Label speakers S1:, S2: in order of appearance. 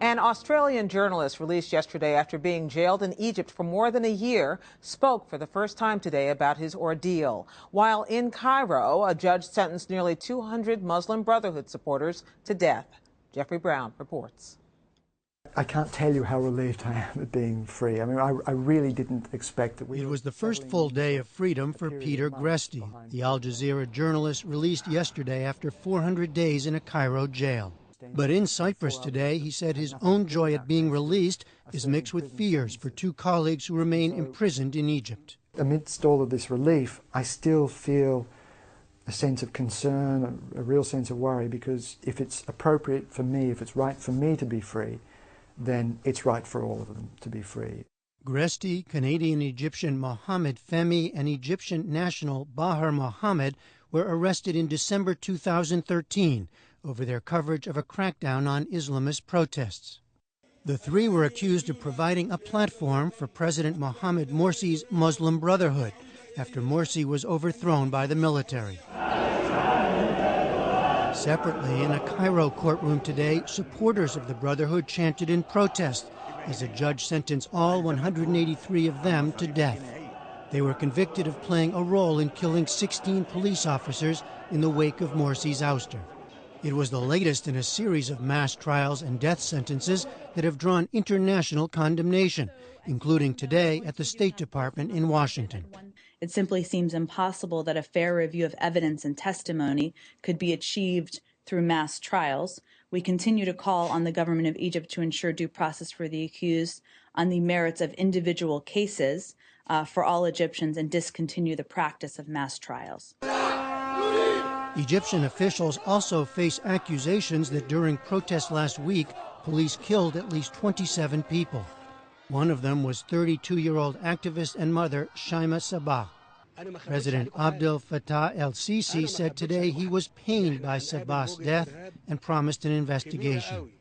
S1: An Australian journalist released yesterday after being jailed in Egypt for more than a year spoke for the first time today about his ordeal. While in Cairo, a judge sentenced nearly 200 Muslim Brotherhood supporters to death. Jeffrey Brown reports.
S2: I can't tell you how relieved I am at being free. I mean, I really didn't expect that.
S3: It was the first full day of freedom for Peter Gresti, the Al Jazeera journalist released yesterday after 400 days in a Cairo jail. But in Cyprus today, he said his own joy at being released is mixed with fears for two colleagues who remain imprisoned in Egypt.
S2: Amidst all of this relief, I still feel a sense of concern, a real sense of worry, because if it's appropriate for me, if it's right for me to be free, then it's right for all of them to be free.
S3: Gresti, Canadian-Egyptian Mohammed Femi, and Egyptian national Bahar Mohammed were arrested in December 2013 over their coverage of a crackdown on Islamist protests. The three were accused of providing a platform for President Mohamed Morsi's Muslim Brotherhood after Morsi was overthrown by the military. Separately, in a Cairo courtroom today, supporters of the Brotherhood chanted in protest as a judge sentenced all 183 of them to death. They were convicted of playing a role in killing 16 police officers in the wake of Morsi's ouster. It was the latest in a series of mass trials and death sentences that have drawn international condemnation, including today at the State Department in Washington.
S4: It simply seems impossible that a fair review of evidence and testimony could be achieved through mass trials. We continue to call on the government of Egypt to ensure due process for the accused on the merits of individual cases for all Egyptians and discontinue the practice of mass trials.
S3: Egyptian officials also face accusations that during protests last week, police killed at least 27 people. One of them was 32-year-old activist and mother Shaima Sabah. President Abdel Fattah el-Sisi said today he was pained by Sabah's death and promised an investigation.